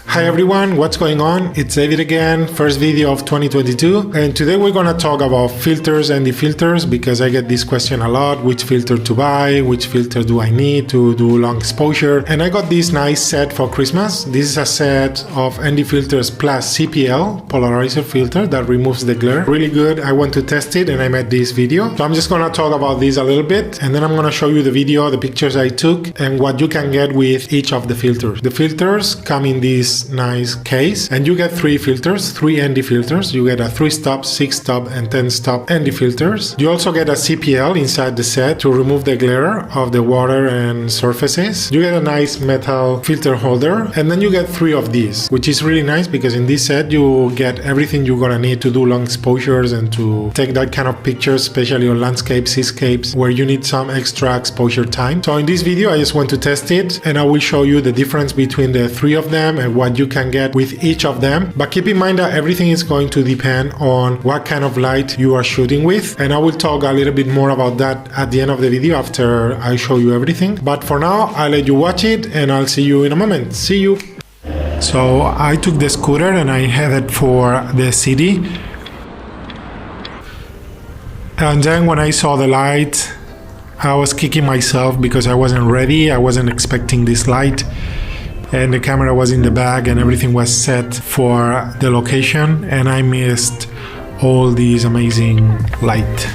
Hi everyone, what's going on? It's David again, first video of 2022, and today we're gonna talk about filters and the filters because I get this question a lot: which filter to buy, which filter do I need to do long exposure? And I got this nice set for Christmas. This is a set of ND filters plus CPL, polarizer filter that removes the glare. Really good. I want to test it and I made this video. So I'm just gonna talk about this a little bit and then I'm gonna show you the video, the pictures I took, and what you can get with each of the filters. The filters come in this nice case and you get three filters, three ND filters. You get a 3-stop, 6-stop and 10-stop ND filters. You also get a CPL inside the set to remove the glare of the water and surfaces. You get a nice metal filter holder and then you get three of these, which is really nice because in this set you get everything you're gonna need to do long exposures and to take that kind of pictures, especially on landscapes, seascapes, where you need some extra exposure time. So in this video I just want to test it and I will show you the difference between the three of them and what you can get with each of them. But keep in mind that everything is going to depend on what kind of light you are shooting with, and I will talk a little bit more about that at the end of the video after I show you everything. But for now I'll let you watch it and I'll see you in a moment. See you! So I took the scooter and I headed for the city, and then when I saw the light I was kicking myself because I wasn't ready. I wasn't expecting this light. And the camera was in the bag and everything was set for the location and I missed all these amazing light.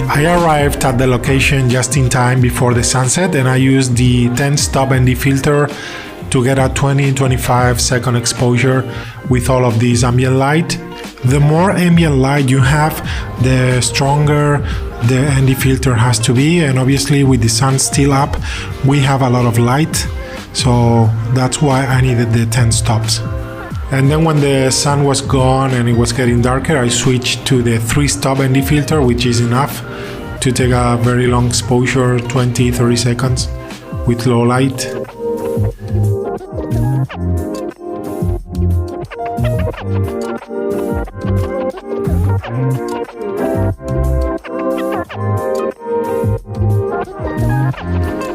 I arrived at the location just in time before the sunset and I used the 10-stop ND filter to get a 20-25 second exposure with all of this ambient light. The more ambient light you have, the stronger the ND filter has to be, and obviously with the sun still up we have a lot of light, so that's why I needed the 10 stops. And then when the sun was gone and it was getting darker, I switched to the 3-stop ND filter, which is enough to take a very long exposure, 20-30 seconds with low light.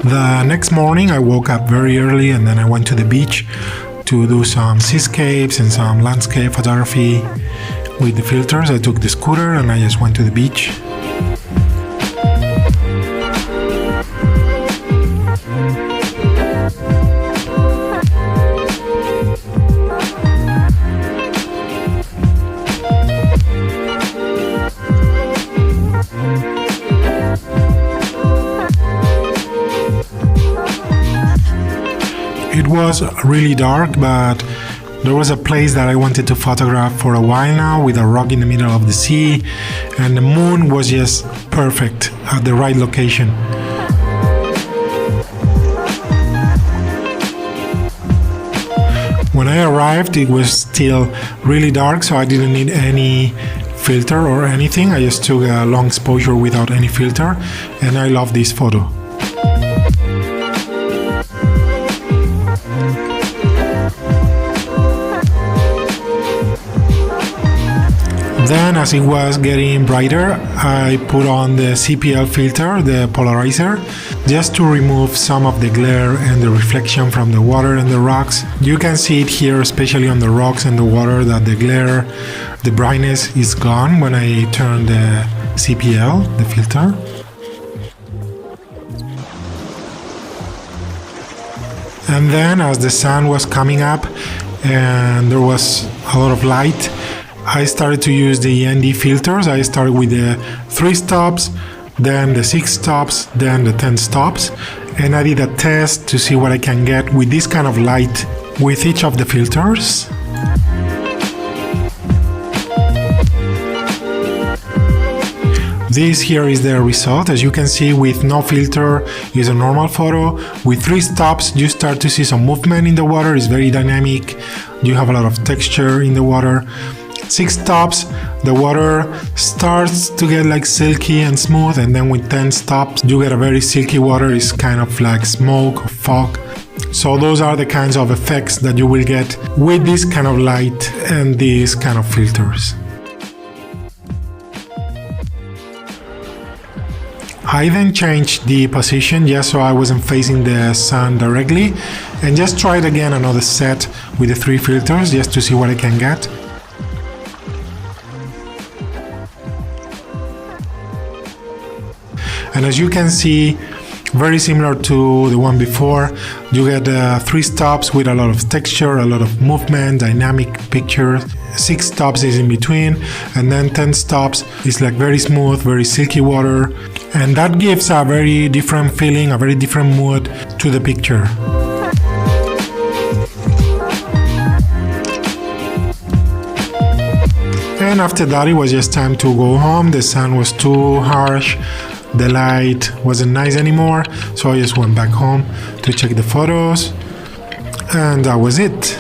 The next morning I woke up very early and then I went to the beach to do some seascapes and some landscape photography with the filters. I took the scooter and I just went to the beach. It was really dark, but there was a place that I wanted to photograph for a while now with a rock in the middle of the sea, and the moon was just perfect at the right location. When I arrived it was still really dark, so I didn't need any filter or anything. I just took a long exposure without any filter and I love this photo. Then as it was getting brighter, I put on the CPL filter, the polarizer, just to remove some of the glare and the reflection from the water and the rocks. You can see it here, especially on the rocks and the water, that the glare, the brightness is gone when I turn the CPL, the filter. And then as the sun was coming up and there was a lot of light, I started to use the ND filters. I started with the 3 stops, then the 6 stops, then the 10 stops, and I did a test to see what I can get with this kind of light with each of the filters. This here is the result. As you can see, with no filter is a normal photo. With 3 stops, you start to see some movement in the water. It's very dynamic. You have a lot of texture in the water. 6 stops, the water starts to get like silky and smooth, and then with 10 stops, you get a very silky water. It's kind of like smoke or fog. So those are the kinds of effects that you will get with this kind of light and these kind of filters. I then changed the position just so I wasn't facing the sun directly, and just tried again another set with the 3 filters just to see what I can get. And as you can see, very similar to the one before, you get 3 stops with a lot of texture, a lot of movement, dynamic picture. 6 stops is in between, and then 10 stops is like very smooth, very silky water, and that gives a very different feeling, a very different mood to the picture. And after that, it was just time to go home. The sun was too harsh. The light wasn't nice anymore, so I just went back home to check the photos, and that was it.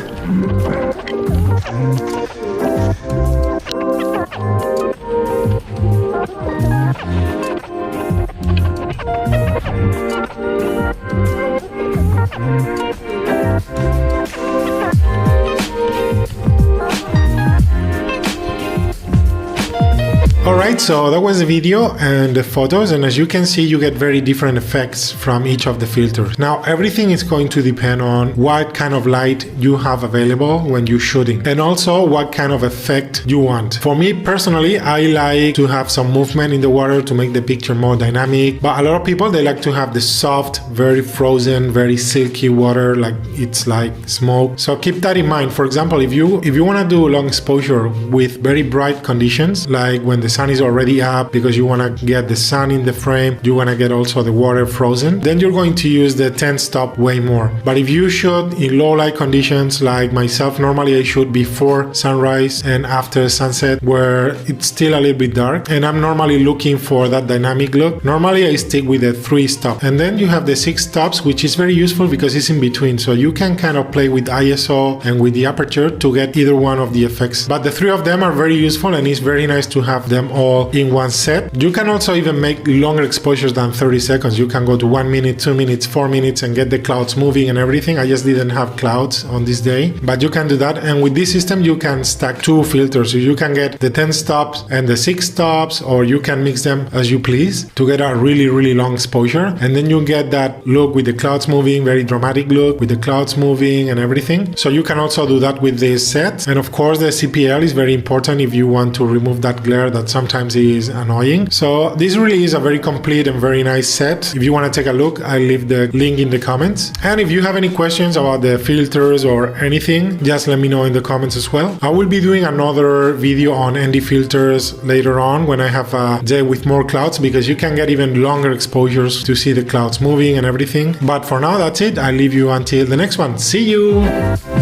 Alright, so that was the video and the photos, and as you can see, you get very different effects from each of the filters. Now, everything is going to depend on what kind of light you have available when you're shooting, and also what kind of effect you want. For me personally, I like to have some movement in the water to make the picture more dynamic, but a lot of people, they like to have the soft, very frozen, very silky water, like it's like smoke. So keep that in mind. For example, if you want to do long exposure with very bright conditions, like when the sun is already up, because you want to get the sun in the frame, you want to get also the water frozen, then you're going to use the 10 stop way more. But if you shoot in low light conditions, like myself, normally I shoot before sunrise and after sunset, where it's still a little bit dark, and I'm normally looking for that dynamic look. Normally I stick with the 3 stop, and then you have the 6 stops, which is very useful because it's in between, so you can kind of play with ISO and with the aperture to get either one of the effects. But the 3 of them are very useful, and it's very nice to have them all in one set. You can also even make longer exposures than 30 seconds. You can go to 1 minute, 2 minutes, 4 minutes and get the clouds moving and everything. I just didn't have clouds on this day, but you can do that. And with this system, you can stack 2 filters. So you can get the 10 stops and the 6 stops, or you can mix them as you please to get a really, really long exposure. And then you get that look with the clouds moving, very dramatic look with the clouds moving and everything. So you can also do that with this set. And of course, the CPL is very important if you want to remove that glare that sometimes is annoying. So this really is a very complete and very nice set. If you want to take a look, I'll leave the link in the comments. And if you have any questions about the filters or anything, just let me know in the comments as well. I will be doing another video on ND filters later on when I have a day with more clouds, because you can get even longer exposures to see the clouds moving and everything. But for now, that's it. I'll leave you until the next one. See you!